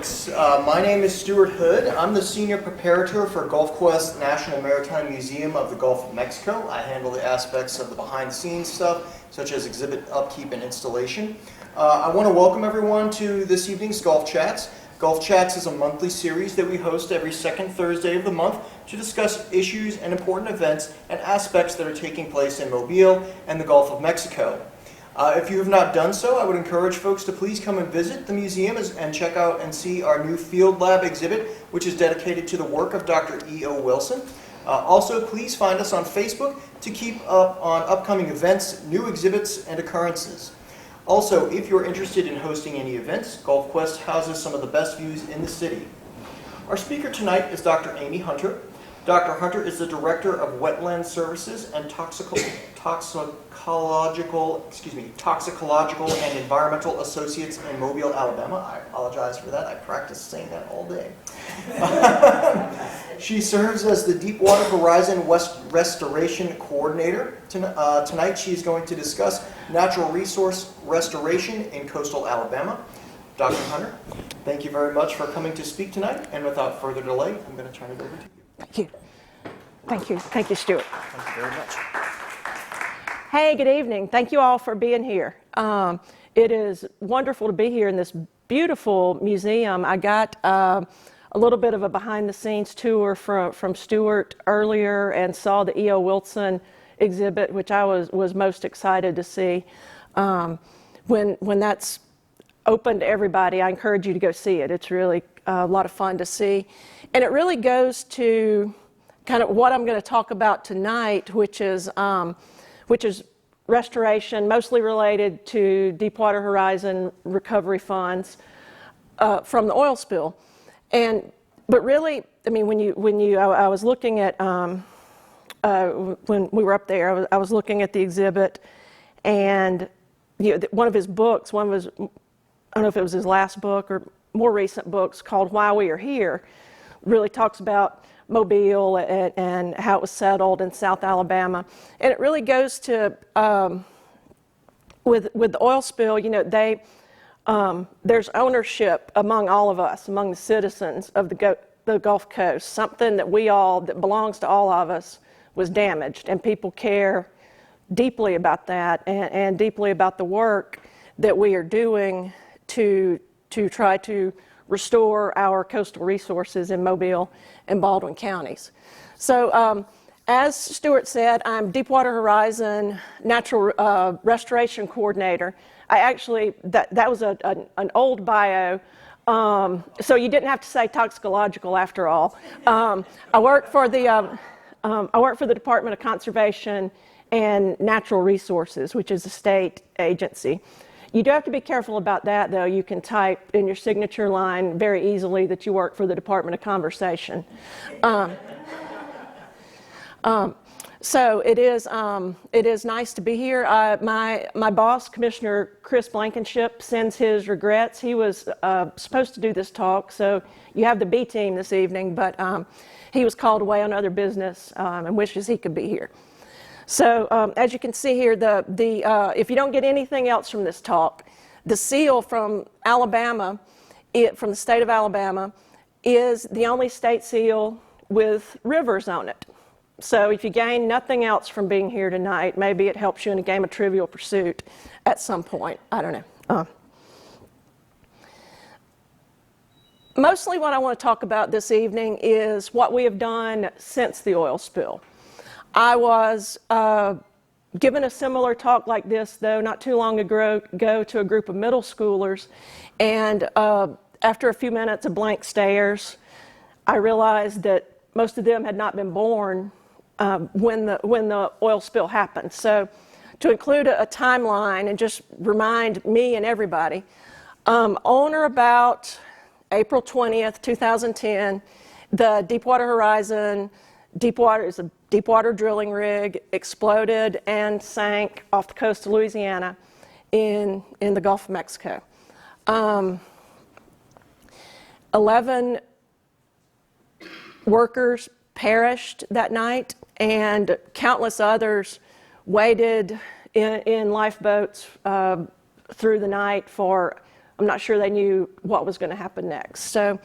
folks. My name is Stuart Hood. I'm the Senior Preparator for GulfQuest National Maritime Museum of the Gulf of Mexico. I handle the aspects of the behind-the-scenes stuff, such as exhibit upkeep and installation. I want to welcome everyone to this evening's Gulf Chats. Gulf Chats is a monthly series that we host every second Thursday of the month to discuss issues and important events and aspects that are taking place in Mobile and the Gulf of Mexico. If you have not done so, I would encourage folks to please come and visit the museum and check out and see our new Field Lab exhibit, which is dedicated to the work of Dr. E.O. Wilson. Also, please find us on Facebook to keep up on upcoming events, new exhibits, and occurrences. Also, if you're interested in hosting any events, GulfQuest houses some of the best views in the city. Our speaker tonight is Dr. Amy Hunter. Dr. Hunter is the Director of Wetland Services and Toxicological and Environmental Associates in Mobile, Alabama. I apologize for that. I practiced saying that all day. She serves as the Deepwater Horizon Restoration Coordinator. Tonight she is going to discuss natural resource restoration in coastal Alabama. Dr. Hunter, thank you very much for coming to speak tonight. And without further delay, I'm going to turn it over to you. Thank you. Thank you. Thank you, Stuart. Thank you very much. Hey, good evening. Thank you all for being here. It is wonderful to be here in this beautiful museum. I got a little bit of a behind-the-scenes tour from Stuart earlier and saw the E.O. Wilson exhibit, which I was most excited to see. When that's open to everybody, I encourage you to go see it. It's really a lot of fun to see. And it really goes to kind of what I'm going to talk about tonight, which is restoration, mostly related to Deepwater Horizon recovery funds from the oil spill. But really, I mean, I was looking at when we were up there, I was looking at the exhibit, and one of his books, I don't know if it was his last book or more recent books, called Why We Are Here, really talks about Mobile and how it was settled in South Alabama. And it really goes to, with the oil spill, there's ownership among all of us, among the citizens of the Gulf Coast. Something that belongs to all of us was damaged, and people care deeply about that and deeply about the work that we are doing to try to restore our coastal resources in Mobile and Baldwin counties. So as Stuart said, I'm Deepwater Horizon Natural Restoration Coordinator. I actually, that was an old bio, so you didn't have to say toxicological after all. I work for the Department of Conservation and Natural Resources, which is a state agency. You do have to be careful about that, though. You can type in your signature line very easily that you work for the Department of Conversation. So it is nice to be here. My boss, Commissioner Chris Blankenship, sends his regrets. He was supposed to do this talk, so you have the B team this evening, but he was called away on other business and wishes he could be here. So as you can see here, if you don't get anything else from this talk, the seal from Alabama, from the state of Alabama, is the only state seal with rivers on it. So if you gain nothing else from being here tonight, maybe it helps you in a game of Trivial Pursuit at some point. I don't know. Mostly what I want to talk about this evening is what we have done since the oil spill. I was given a similar talk like this, though, not too long ago to a group of middle schoolers, and after a few minutes of blank stares, I realized that most of them had not been born when the oil spill happened. So to include a timeline and just remind me and everybody, on or about April 20th, 2010, the Deepwater Horizon is a deepwater drilling rig, exploded and sank off the coast of Louisiana in the Gulf of Mexico. 11 workers perished that night, and countless others waited in lifeboats through the night for I'm not sure they knew what was going to happen next. So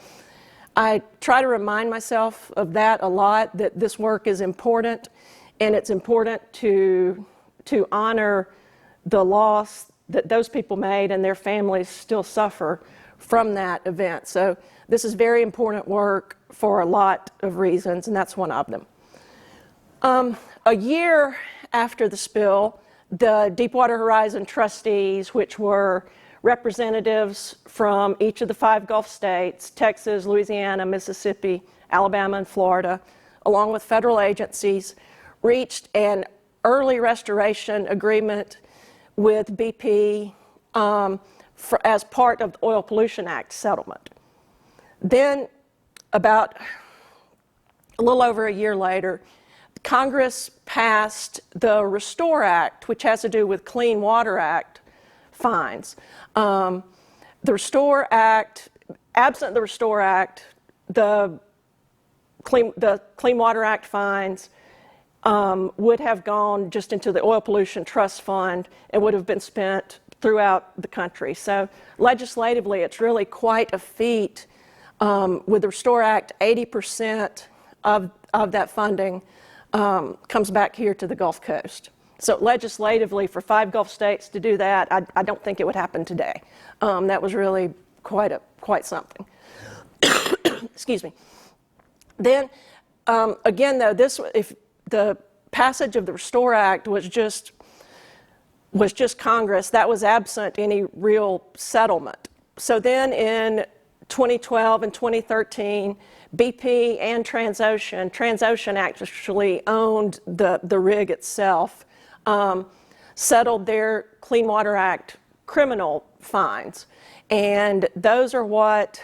I try to remind myself of that a lot, that this work is important, and it's important to honor the loss that those people made and their families still suffer from that event. So this is very important work for a lot of reasons, and that's one of them. A year after the spill, the Deepwater Horizon trustees, which were representatives from each of the 5 Gulf states, Texas, Louisiana, Mississippi, Alabama, and Florida, along with federal agencies, reached an early restoration agreement with BP as part of the Oil Pollution Act settlement. Then, about a little over a year later, Congress passed the Restore Act, which has to do with Clean Water Act fines. The Restore Act, absent the Restore Act, the Clean Water Act fines would have gone just into the Oil Pollution Trust Fund and would have been spent throughout the country. So legislatively, it's really quite a feat. With the Restore Act, 80% of that funding comes back here to the Gulf Coast. So legislatively, for 5 Gulf states to do that, I don't think it would happen today. That was really quite something. Excuse me. Then, again, though, if the passage of the Restore Act was just Congress, that was absent any real settlement. So then in 2012 and 2013, BP and Transocean actually owned the rig itself, settled their Clean Water Act criminal fines. And those are what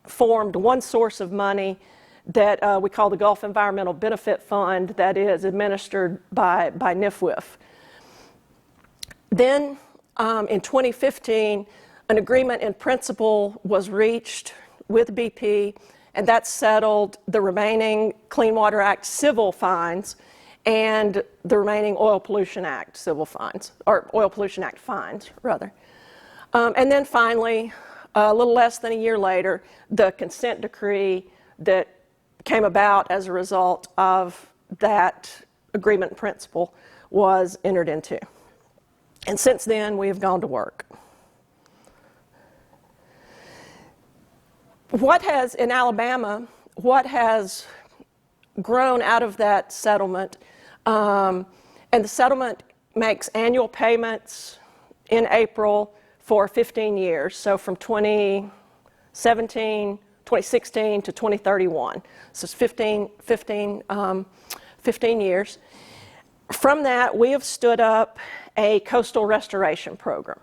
formed one source of money that we call the Gulf Environmental Benefit Fund, that is administered by NIFWIF. Then in 2015, an agreement in principle was reached with BP, and that settled the remaining Clean Water Act civil fines and the remaining Oil Pollution Act civil fines, or Oil Pollution Act fines, rather. And then finally, a little less than a year later, the consent decree that came about as a result of that agreement in principle was entered into. And since then, we have gone to work. In Alabama, what has grown out of that settlement, and the settlement makes annual payments in April for 15 years, so from 2016 to 2031. So it's 15 years. From that, we have stood up a coastal restoration program.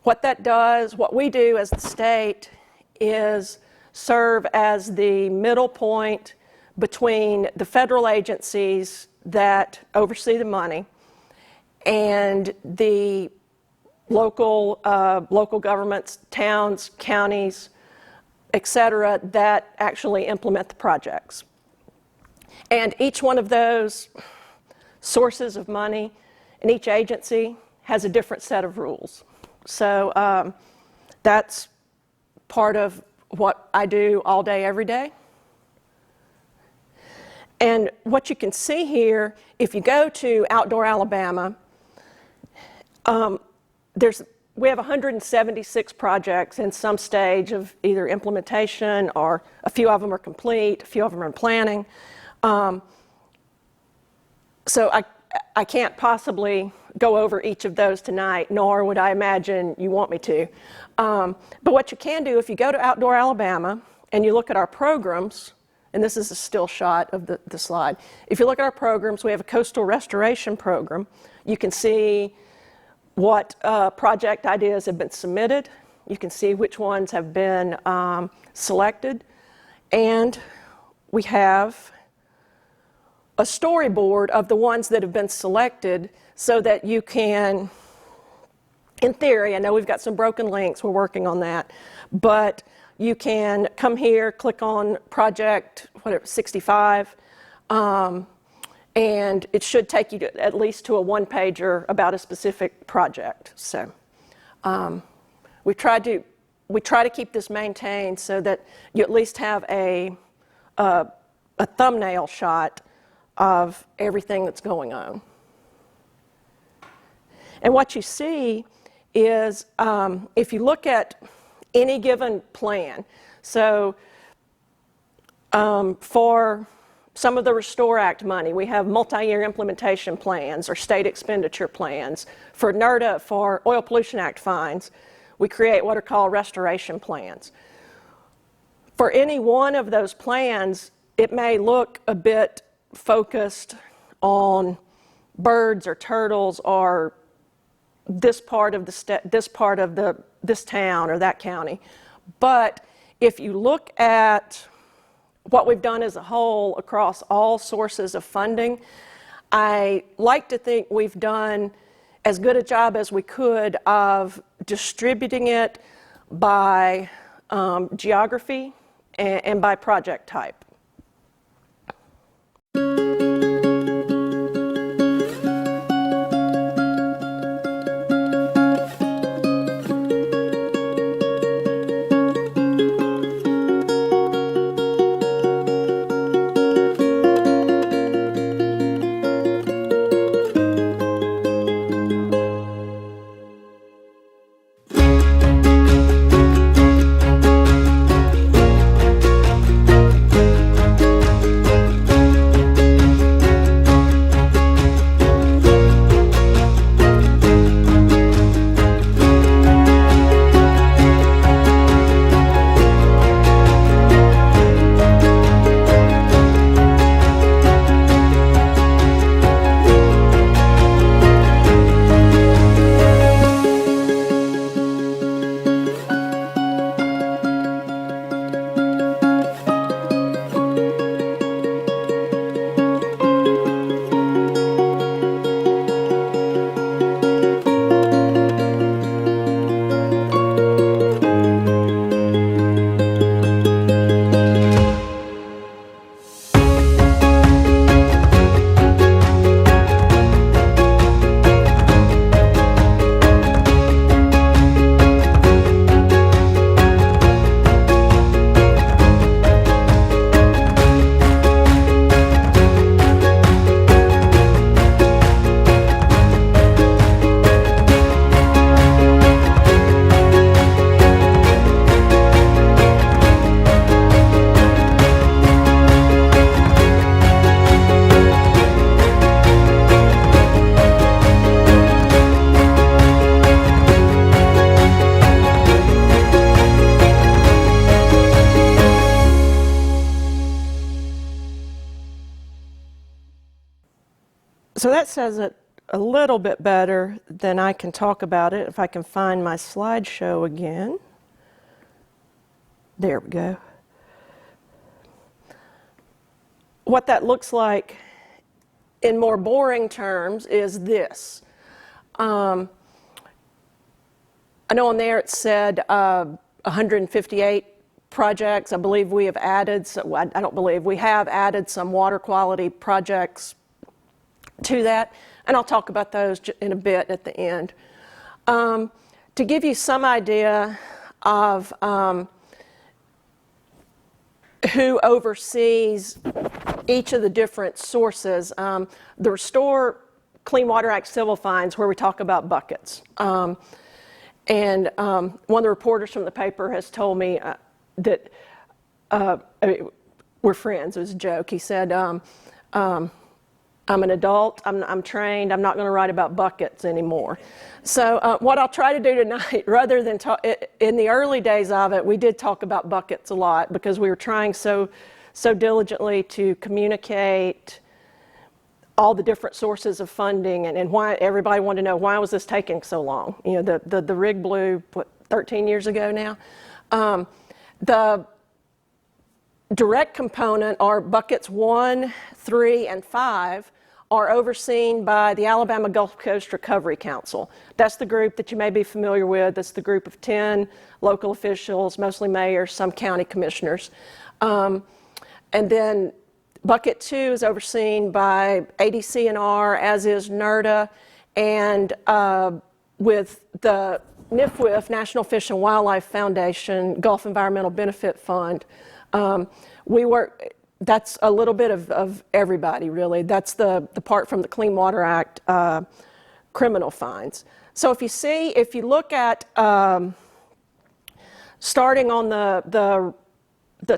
What that does, what we do as the state, is serve as the middle point between the federal agencies that oversee the money and the local governments, towns, counties, etc., that actually implement the projects. And each one of those sources of money in each agency has a different set of rules. So that's part of what I do all day, every day. And what you can see here, if you go to Outdoor Alabama, we have 176 projects in some stage of either implementation, or a few of them are complete, a few of them are in planning. So I can't possibly go over each of those tonight, nor would I imagine you want me to. But what you can do, if you go to Outdoor Alabama and you look at our programs, and this is a still shot of the slide. If you look at our programs, we have a coastal restoration program. You can see what project ideas have been submitted. You can see which ones have been selected. And we have a storyboard of the ones that have been selected so that you can, in theory, I know we've got some broken links, we're working on that, but you can come here, click on project, 65, and it should take you at least to a one-pager about a specific project. So we try to keep this maintained so that you at least have a thumbnail shot of everything that's going on. And what you see is, if you look at any given plan, so for some of the Restore Act money, we have multi-year implementation plans or state expenditure plans. For NERDA, for Oil Pollution Act fines, we create what are called restoration plans. For any one of those plans, it may look a bit focused on birds or turtles or this part of this town or that county. But if you look at what we've done as a whole across all sources of funding, I like to think we've done as good a job as we could of distributing it by geography and by project type. So that says it a little bit better than I can talk about it. If I can find my slideshow again. There we go. What that looks like in more boring terms is this. I know on there it said 158 projects. I believe we have added, I don't believe, we have added some water quality projects to that, and I'll talk about those in a bit at the end. To give you some idea of who oversees each of the different sources, the Restore Clean Water Act civil fines, where we talk about buckets. And one of the reporters from the paper has told me that, I mean, we're friends, it was a joke. He said, I'm an adult, I'm trained, I'm not going to write about buckets anymore. So what I'll try to do tonight, rather than talk, in the early days of it, we did talk about buckets a lot because we were trying so diligently to communicate all the different sources of funding and why everybody wanted to know why was this taking so long. You know, the rig blew, what, 13 years ago now? The direct component are buckets 1, 3, and 5 are overseen by the Alabama Gulf Coast Recovery Council. That's the group that you may be familiar with. That's the group of 10 local officials, mostly mayors, some county commissioners. And then bucket 2 is overseen by ADC&R, as is NERDA, and with the NFWF, National Fish and Wildlife Foundation, Gulf Environmental Benefit Fund. We work, that's a little bit of everybody, really. That's the part from the Clean Water Act criminal fines. So if you look at, starting on the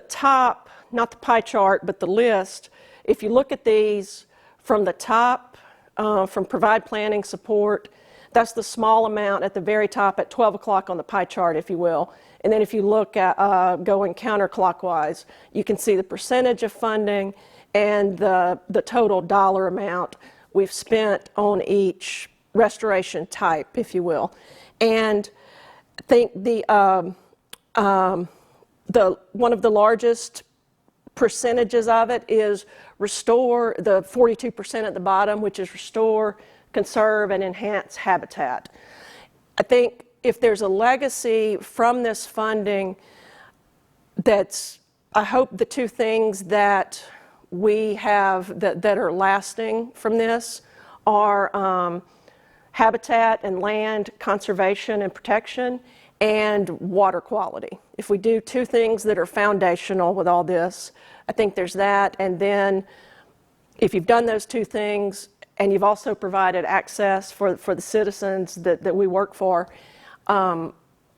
top, not the pie chart, but the list, if you look at these from the top, from provide planning support, that's the small amount at the very top at 12 o'clock on the pie chart, if you will. And then if you look at going counterclockwise, you can see the percentage of funding and the total dollar amount we've spent on each restoration type, if you will. And I think one of the largest percentages of it is restore, the 42% at the bottom, which is restore, conserve, and enhance habitat. I think if there's a legacy from this funding, I hope the two things that we have that are lasting from this are habitat and land conservation and protection, and water quality. If we do two things that are foundational with all this, I think there's that. And then if you've done those two things and you've also provided access for the citizens that we work for, I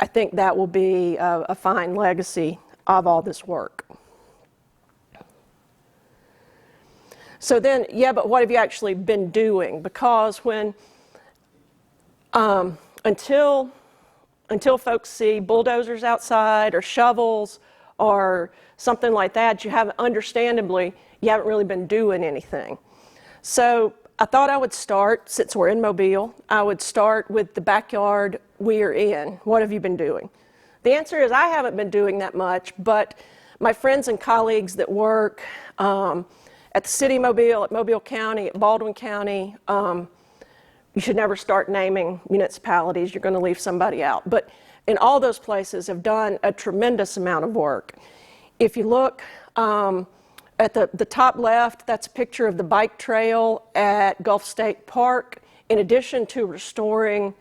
think that will be a fine legacy of all this work. So then, yeah, but what have you actually been doing? Because when, until folks see bulldozers outside or shovels or something like that, understandably, you haven't really been doing anything. So I thought I would start, since we're in Mobile, I would start with the backyard we are in. What have you been doing? The answer is I haven't been doing that much, but my friends and colleagues that work at the City of Mobile, at Mobile County, at Baldwin County, you should never start naming municipalities. You're going to leave somebody out. But in all those places have done a tremendous amount of work. If you look at the top left, that's a picture of the bike trail at Gulf State Park. In addition to restoring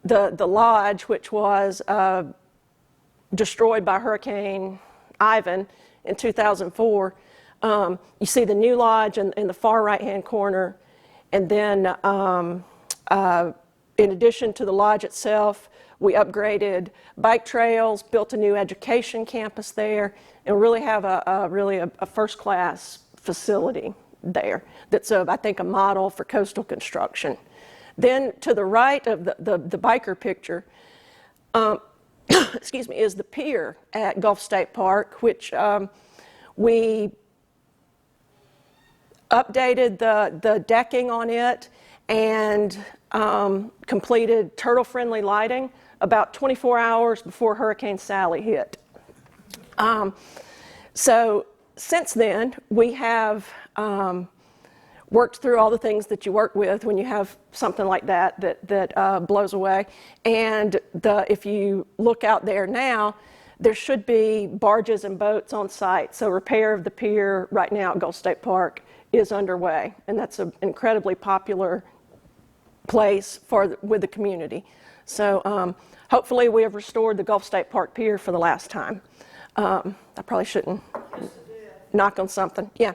the lodge, which was destroyed by Hurricane Ivan in 2004, you see the new lodge in the far right-hand corner. And then in addition to the lodge itself, we upgraded bike trails, built a new education campus there, and really have a first-class facility there that's, I think, a model for coastal construction. Then to the right of the biker picture, excuse me, is the pier at Gulf State Park, which we updated the decking on it and completed turtle-friendly lighting about 24 hours before Hurricane Sally hit. So since then, we have worked through all the things that you work with when you have something like that blows away. And if you look out there now, there should be barges and boats on site. So repair of the pier right now at Gulf State Park is underway, and that's an incredibly popular place with the community. So hopefully we have restored the Gulf State Park Pier for the last time. I probably shouldn't knock on something. Yeah.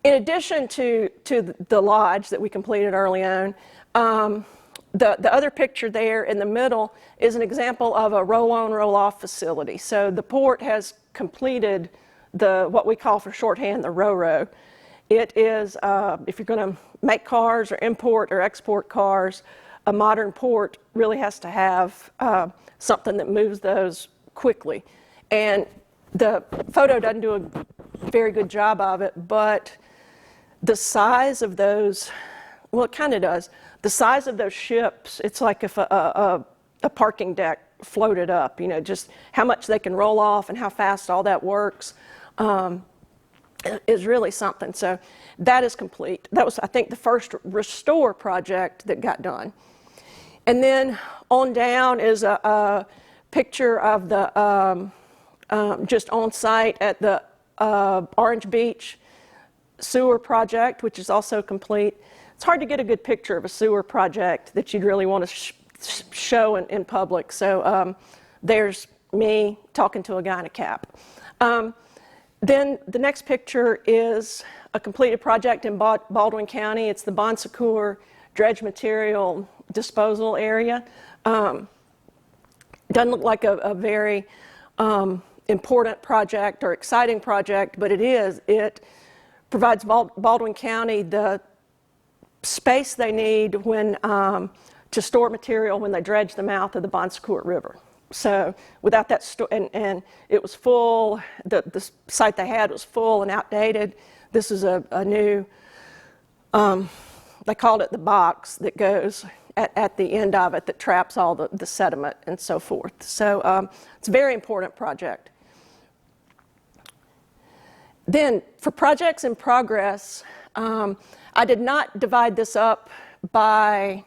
In addition to the lodge that we completed early on, the other picture there in the middle is an example of a roll-on, roll-off facility. So the port has completed what we call for shorthand the ro-ro. It is, if you're going to make cars or import or export cars, a modern port really has to have something that moves those quickly. And the photo doesn't do a very good job of it, but the size of those, well, it kind of does. The size of those ships, it's like if a parking deck floated up, just how much they can roll off and how fast all that works is really something. So that is complete. That was, I think, the first restore project that got done. And then on down is a picture of the just on site at the Orange Beach sewer project, which is also complete. It's hard to get a good picture of a sewer project that you'd really want to show in public. So there's me talking to a guy in a cap. Then the next picture is a completed project in Baldwin County. It's the Bon Secours dredge material disposal area. Doesn't look like a very important project or exciting project, but it is. It provides Baldwin County the space they need when to store material when they dredge the mouth of the Bon Secours River. So without that, and it was full, the site they had was full and outdated. This is a new, they called it the box that goes at the end of it that traps all the sediment and so forth. So it's a very important project. Then for projects in progress, I did not divide this up by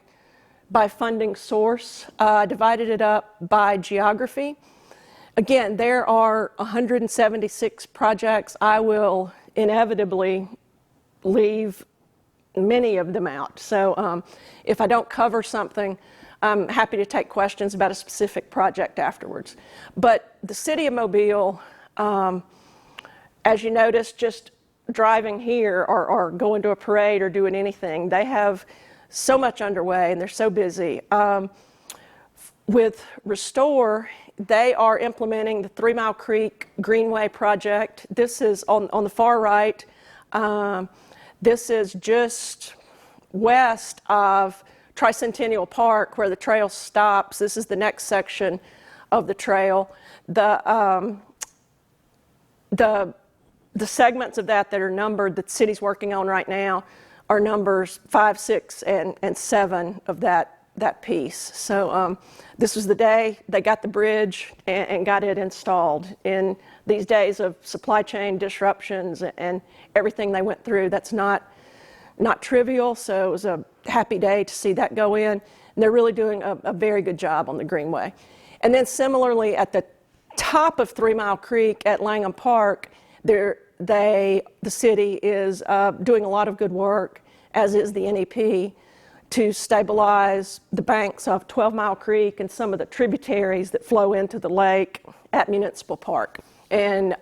funding source. I divided it up by geography. Again, there are 176 projects. I will inevitably leave many of them out. So if I don't cover something, I'm happy to take questions about a specific project afterwards. But the City of Mobile, as you notice, just driving here or going to a parade or doing anything, they have so much underway and they're so busy. With Restore, they are implementing the 3 Mile Creek Greenway project. This is on the far right. This is just west of Tricentennial Park where the trail stops. This is the next section of the trail. The segments of that are numbered, that the city's working on right now, are numbers 5, 6, and 7 of that piece. So this was the day they got the bridge and got it installed. In these days of supply chain disruptions and everything they went through, that's not trivial. So it was a happy day to see that go in. And they're really doing a very good job on the Greenway. And then similarly at the top of 3 Mile Creek at Langham Park, the city is doing a lot of good work, as is the NEP, to stabilize the banks of 12 Mile Creek and some of the tributaries that flow into the lake at Municipal Park. And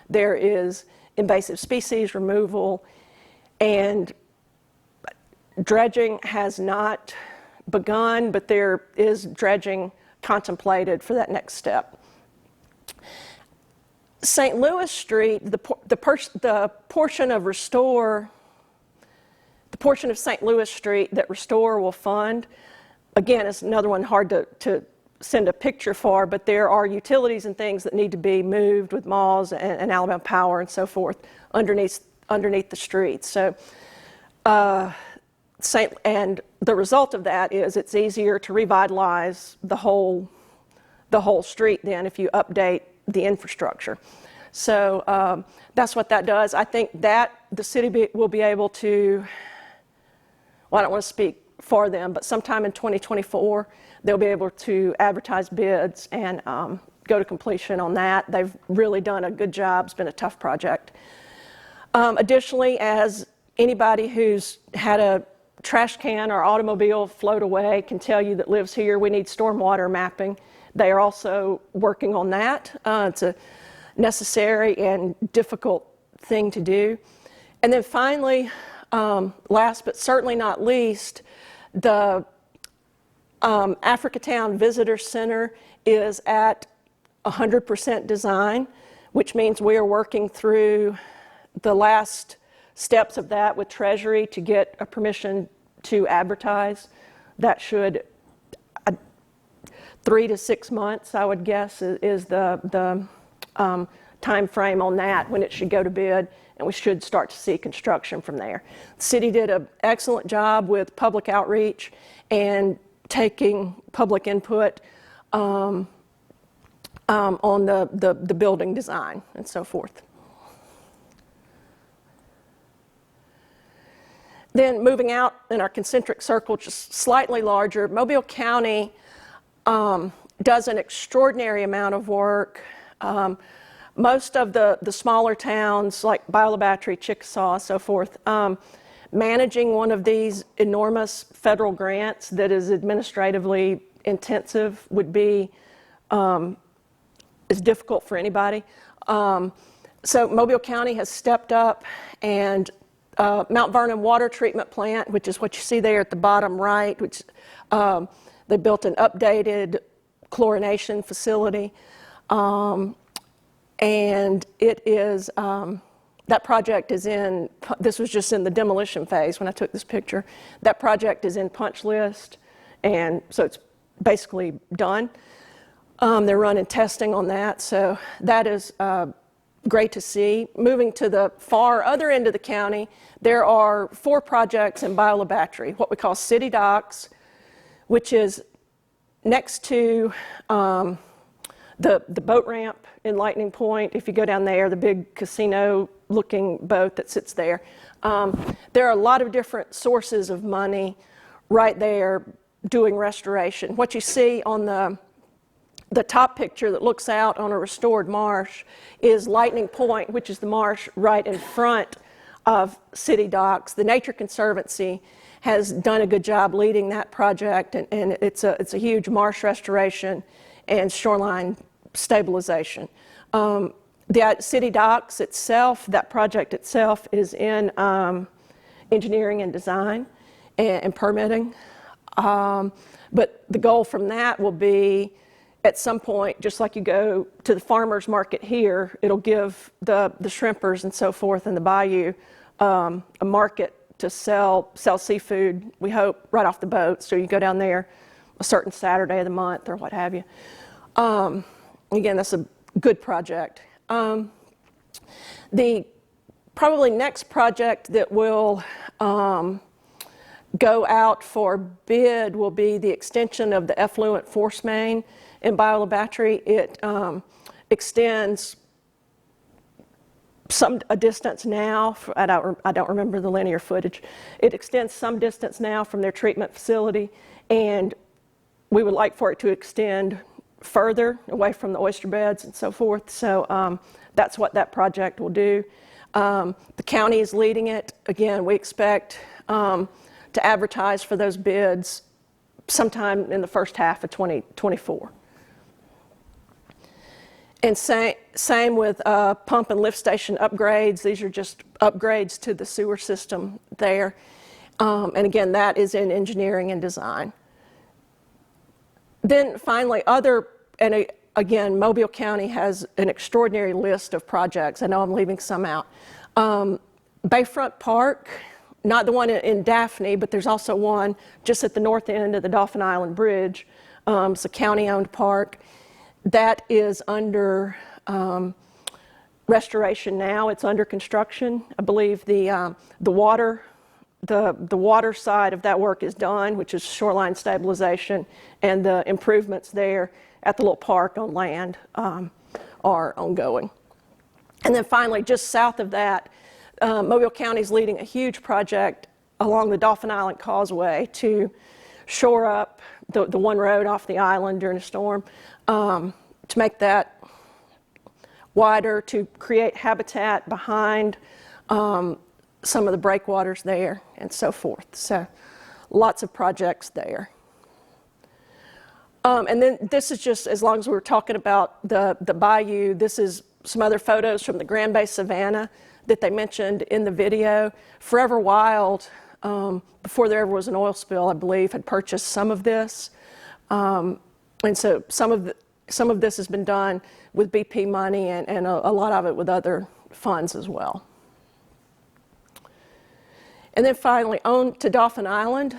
there is invasive species removal, and dredging has not begun, but there is dredging contemplated for that next step. St. Louis Street, the portion of Restore, the portion of St. Louis Street that Restore will fund, again, it's another one hard to send a picture for, but there are utilities and things that need to be moved with Maws and Alabama Power and so forth underneath the streets. So, and the result of that is it's easier to revitalize the whole street then if you update the infrastructure. So that's what that does. I think that the city will be able to, well, I don't want to speak for them, but sometime in 2024, they'll be able to advertise bids and go to completion on that. They've really done a good job. It's been a tough project. Additionally, as anybody who's had a trash can or automobile float away can tell you that lives here, we need stormwater mapping. They are also working on that. It's a necessary and difficult thing to do. And then finally, last but certainly not least, the Africatown Visitor Center is at 100% design, which means we are working through the last steps of that with Treasury to get a permission to advertise. That should 3 to 6 months, I would guess, is the time frame on that when it should go to bid, and we should start to see construction from there. The city did an excellent job with public outreach and taking public input on the building design and so forth. Then moving out in our concentric circle, just slightly larger, Mobile County does an extraordinary amount of work. Most of the smaller towns like Biola Battery, Chickasaw, so forth, managing one of these enormous federal grants that is administratively intensive would be is difficult for anybody. So Mobile County has stepped up, and Mount Vernon Water Treatment Plant, which is what you see there at the bottom right, which they built an updated chlorination facility, and it is that project is in. This was just in the demolition phase when I took this picture. That project is in punch list, and so it's basically done. They're running testing on that, so that is great to see. Moving to the far other end of the county, there are 4 projects in Biola Battery, what we call City Docks, which is next to the boat ramp in Lightning Point. If you go down there, the big casino-looking boat that sits there. There are a lot of different sources of money right there doing restoration. What you see on the top picture that looks out on a restored marsh is Lightning Point, which is the marsh right in front of City Docks. The Nature Conservancy has done a good job leading that project, and it's a huge marsh restoration and shoreline stabilization. The City Docks itself, that project itself, is in engineering and design and permitting. But the goal from that will be, at some point, just like you go to the farmer's market here, it'll give the shrimpers and so forth in the bayou a market to sell seafood, we hope, right off the boat. So you go down there a certain Saturday of the month or what have you. Again, that's a good project. The probably next project that will go out for bid will be the extension of the effluent force main in Biola Battery. It extends a distance now. I don't remember the linear footage. It extends some distance now from their treatment facility, and we would like for it to extend further away from the oyster beds and so forth. So that's what that project will do. The county is leading it. Again, we expect to advertise for those bids sometime in the first half of 2024. And same with pump and lift station upgrades. These are just upgrades to the sewer system there. And again, that is in engineering and design. Then finally, again, Mobile County has an extraordinary list of projects. I know I'm leaving some out. Bayfront Park, not the one in Daphne, but there's also one just at the north end of the Dauphin Island Bridge. It's a county-owned park. That is under restoration now. It's under construction. I believe the water side of that work is done, which is shoreline stabilization, and the improvements there at the little park on land are ongoing. And then finally, just south of that, Mobile County is leading a huge project along the Dauphin Island Causeway to shore up the one road off the island during a storm, to make that wider, to create habitat behind some of the breakwaters there and so forth. So lots of projects there. And then this is just, as long as we were talking about the bayou, this is some other photos from the Grand Bay Savannah that they mentioned in the video. Forever Wild, before there ever was an oil spill, I believe, had purchased some of this. And so some of this has been done with BP money, and a lot of it with other funds as well. And then finally, on to Dauphin Island,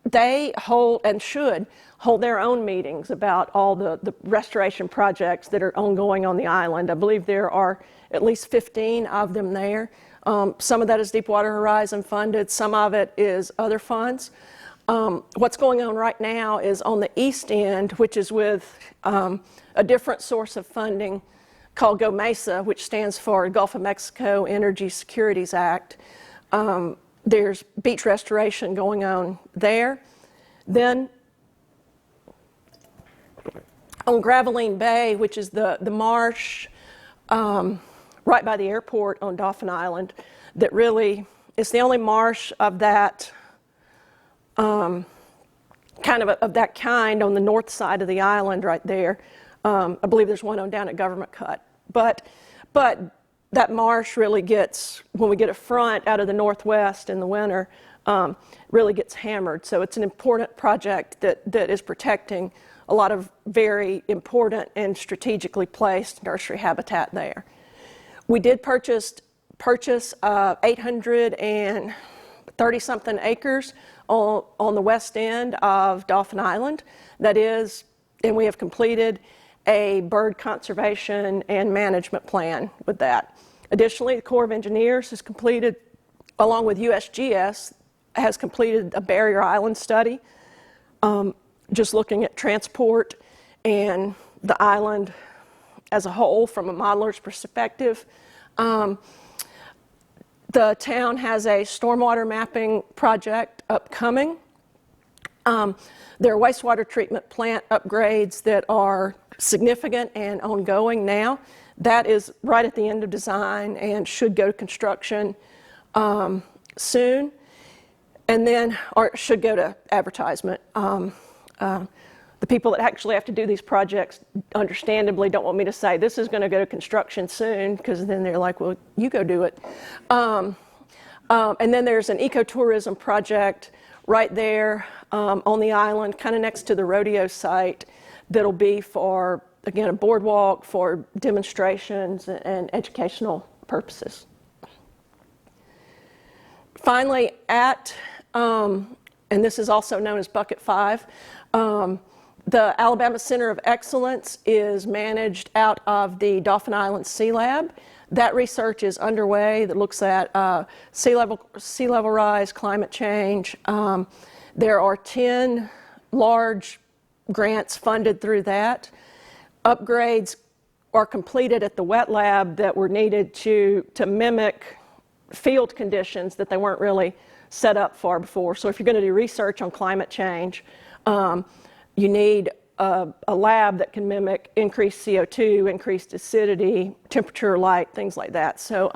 they hold and should hold their own meetings about all the restoration projects that are ongoing on the island. I believe there are at least 15 of them there. Some of that is Deepwater Horizon funded, some of it is other funds. What's going on right now is on the east end, which is with a different source of funding called Go Mesa, which stands for Gulf of Mexico Energy Securities Act. There's beach restoration going on there. Then on Graveline Bay, which is the marsh right by the airport on Dauphin Island, that really It's the only marsh of that of that kind on the north side of the island right there. I believe there's one on down at Government Cut. But that marsh really gets, when we get a front out of the northwest in the winter, really gets hammered. So it's an important project that is protecting a lot of very important and strategically placed nursery habitat there. We did purchase 830-something acres on the west end of Dauphin Island. That is, and we have completed a bird conservation and management plan with that. Additionally, the Corps of Engineers has completed, along with USGS, has completed a barrier island study, just looking at transport and the island as a whole from a modeler's perspective. The town has a stormwater mapping project upcoming. There are wastewater treatment plant upgrades that are significant and ongoing now. That is right at the end of design and should go to construction soon, and then, or should go to advertisement. The people that actually have to do these projects understandably don't want me to say this is going to go to construction soon, because then they're like, well, you go do it. And then there's an ecotourism project right there on the island, kind of next to the rodeo site, that'll be for, again, a boardwalk for demonstrations and educational purposes. Finally, and this is also known as Bucket 5, the Alabama Center of Excellence is managed out of the Dauphin Island Sea Lab. That research is underway that looks at sea level rise, climate change. There are 10 large grants funded through that. Upgrades are completed at the wet lab that were needed to mimic field conditions that they weren't really set up for before. So if you're going to do research on climate change, you need a lab that can mimic increased CO2, increased acidity, temperature, light, things like that. So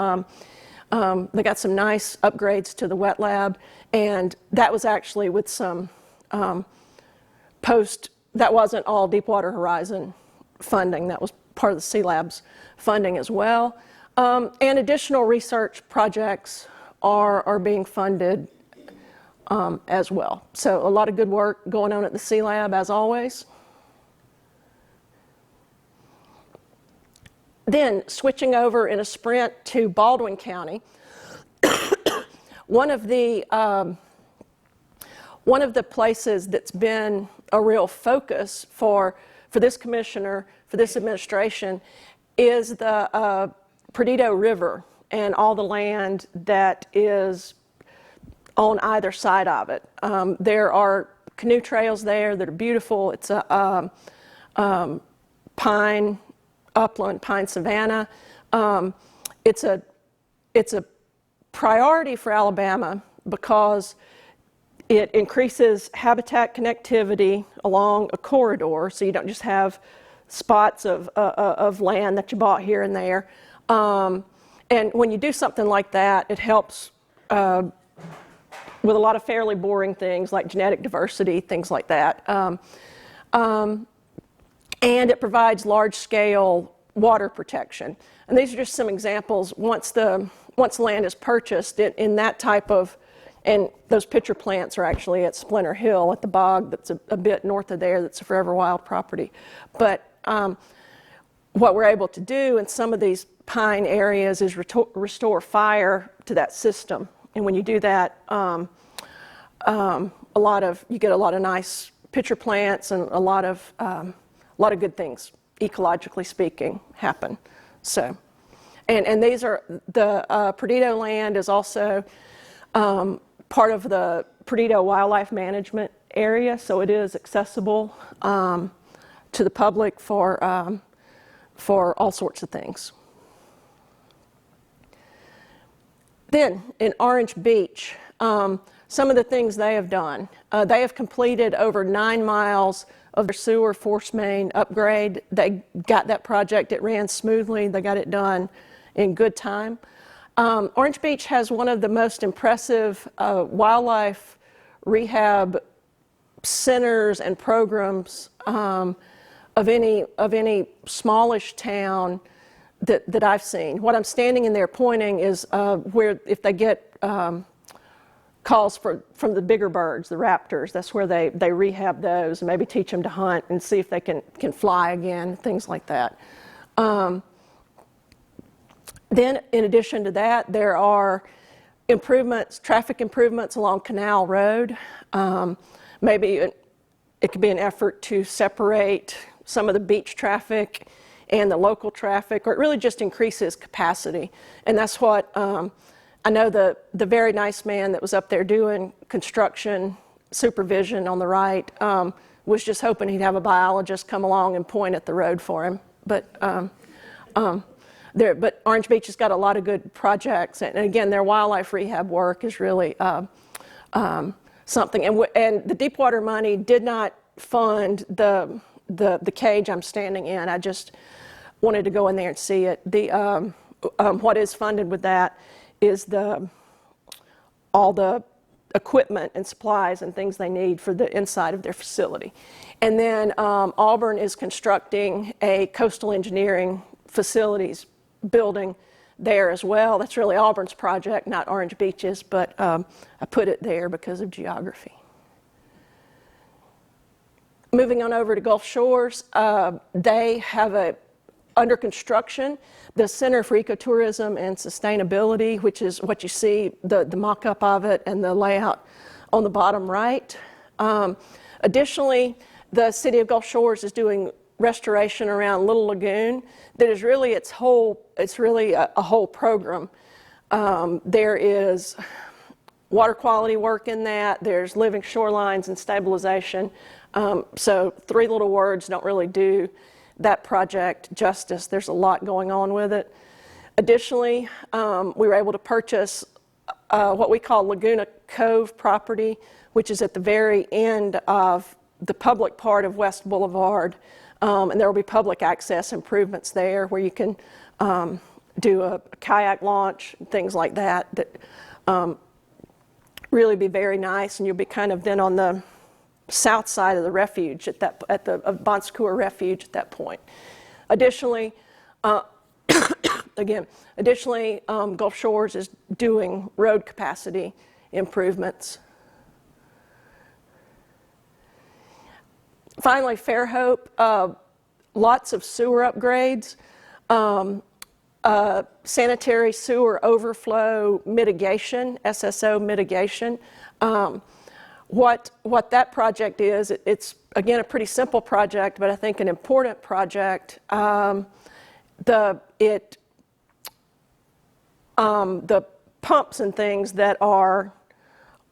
they got some nice upgrades to the wet lab, and that was actually with some that wasn't all Deepwater Horizon funding. That was part of the Sea Lab's funding as well. And additional research projects are being funded as well. So a lot of good work going on at the Sea Lab, as always. Then switching over in a sprint to Baldwin County, one of the places that's been a real focus for this commissioner, for this administration, is the Perdido River and all the land that is on either side of it. There are canoe trails there that are beautiful. It's a pine upland, pine savanna. It's a priority for Alabama because it increases habitat connectivity along a corridor, so you don't just have spots of land that you bought here and there. And when you do something like that, it helps with a lot of fairly boring things like genetic diversity, things like that. And it provides large-scale water protection. And these are just some examples. Once the land is purchased in that type of, and those pitcher plants are actually at Splinter Hill at the bog that's a bit north of there, that's a Forever Wild property. But what we're able to do in some of these pine areas is restore fire to that system. And when you do that, you get a lot of nice pitcher plants and a lot of good things, ecologically speaking, happen. So, and these are the Perdido land is also part of the Perdido Wildlife Management Area, so it is accessible to the public for all sorts of things. Then in Orange Beach, some of the things they have done. They have completed over 9 miles of their sewer force main upgrade. They got that project, it ran smoothly, they got it done in good time. Orange Beach has one of the most impressive wildlife rehab centers and programs of any smallish town that I've seen. What I'm standing in there pointing is where if they get calls from the bigger birds, the raptors, that's where they rehab those and maybe teach them to hunt and see if they can fly again, things like that. Then in addition to that, there are improvements, traffic improvements along Canal Road. Maybe it could be an effort to separate some of the beach traffic and the local traffic, or it really just increases capacity. And that's what I know the very nice man that was up there doing construction supervision on the right was just hoping he'd have a biologist come along and point at the road for him. But Orange Beach has got a lot of good projects, and again, their wildlife rehab work is really something. And the Deepwater money did not fund the cage I'm standing in. I just wanted to go in there and see it. What is funded with that is all the equipment and supplies and things they need for the inside of their facility. And then Auburn is constructing a coastal engineering facilities building there as well. That's really Auburn's project, not Orange Beach's, but I put it there because of geography. Moving on over to Gulf Shores, they have under construction the Center for Ecotourism and Sustainability, which is what you see, the mock-up of it and the layout on the bottom right. Additionally, the City of Gulf Shores is doing restoration around Little Lagoon that is really it's really a whole program. There is water quality work in that, there's living shorelines and stabilization. So three little words don't really do that project justice. There's a lot going on with it. Additionally, we were able to purchase what we call Laguna Cove property, which is at the very end of the public part of West Boulevard. And there will be public access improvements there where you can do a kayak launch, things like that, that really be very nice. And you'll be kind of then on the south side of the refuge at the Bon Secours Refuge at that point. Additionally, Gulf Shores is doing road capacity improvements. Finally, Fairhope, lots of sewer upgrades, sanitary sewer overflow mitigation, SSO mitigation. What that project is, it's again a pretty simple project, but I think an important project. The pumps and things that are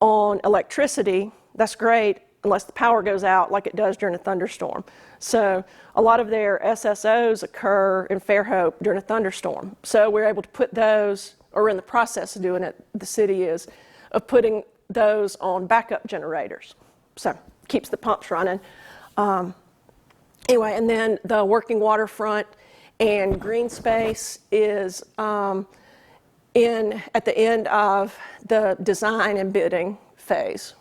on electricity, that's great unless the power goes out like it does during a thunderstorm. So a lot of their SSOs occur in Fairhope during a thunderstorm. So we're able to put those, or we're in the process of doing it, the city is, of putting those on backup generators. So keeps the pumps running. Anyway, and then the working waterfront and green space is at the end of the design and bidding phase.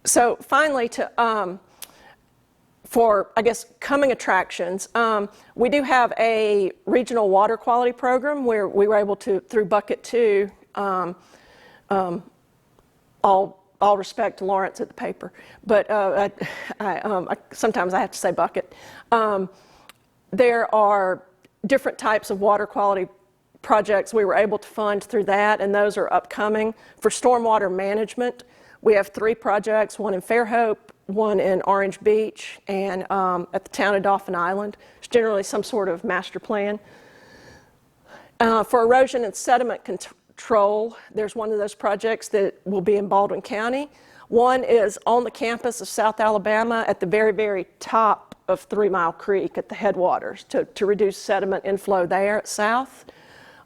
So finally, for, I guess, coming attractions, we do have a regional water quality program where we were able to, through Bucket 2, all respect to Lawrence at the paper, but sometimes I have to say Bucket. There are different types of water quality projects we were able to fund through that, and those are upcoming. For stormwater management, we have 3 projects, one in Fairhope, one in Orange Beach, and at the town of Dauphin Island. It's generally some sort of master plan. For erosion and sediment control, there's one of those projects that will be in Baldwin County. One is on the campus of South Alabama at the very, very top of 3 Mile Creek at the headwaters to reduce sediment inflow there at South.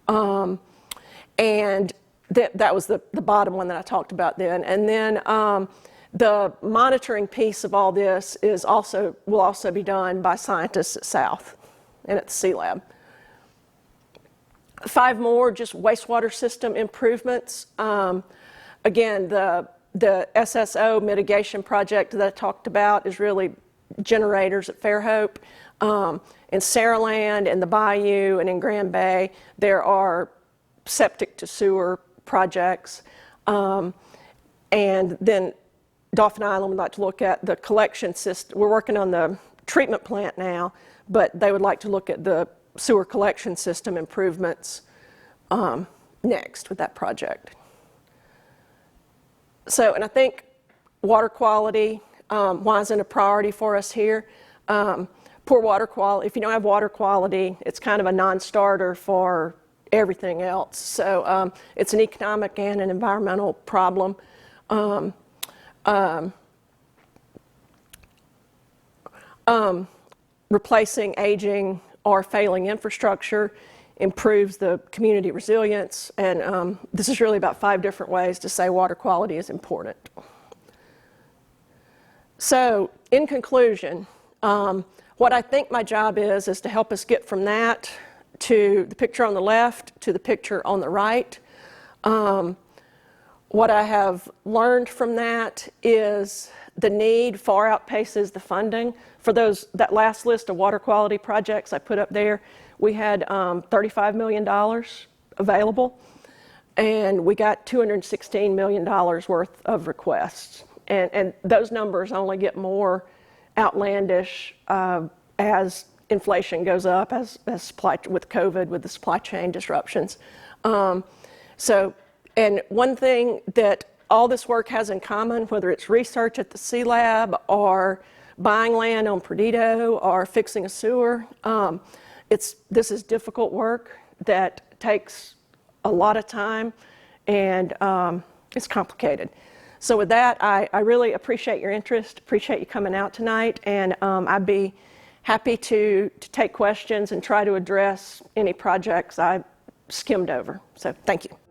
And that was the bottom one that I talked about then. And then the monitoring piece of all this will also be done by scientists at South and at the Sea Lab. 5 more just wastewater system improvements. Again, the SSO mitigation project that I talked about is really generators at Fairhope. In Saraland, in the Bayou, and in Grand Bay, there are septic to sewer projects. And then Dauphin Island would like to look at the collection system. We're working on the treatment plant now, but they would like to look at the sewer collection system improvements next with that project. So, and I think water quality, why isn't a priority for us here? Poor water quality, if you don't have water quality, it's kind of a non-starter for everything else. So it's an economic and an environmental problem. Replacing aging or failing infrastructure improves the community resilience, and this is really about 5 different ways to say water quality is important. So, in conclusion, what I think my job is to help us get from that to the picture on the left to the picture on the right. What I have learned from that is the need far outpaces the funding. For that last list of water quality projects I put up there, we had $35 million available, and we got $216 million worth of requests. And those numbers only get more outlandish as inflation goes up, as supply with COVID, with the supply chain disruptions. And one thing that all this work has in common, whether it's research at the Sea Lab or buying land on Perdido or fixing a sewer, this is difficult work that takes a lot of time, and it's complicated. So with that, I really appreciate your interest, appreciate you coming out tonight, and I'd be happy to take questions and try to address any projects I skimmed over. So thank you.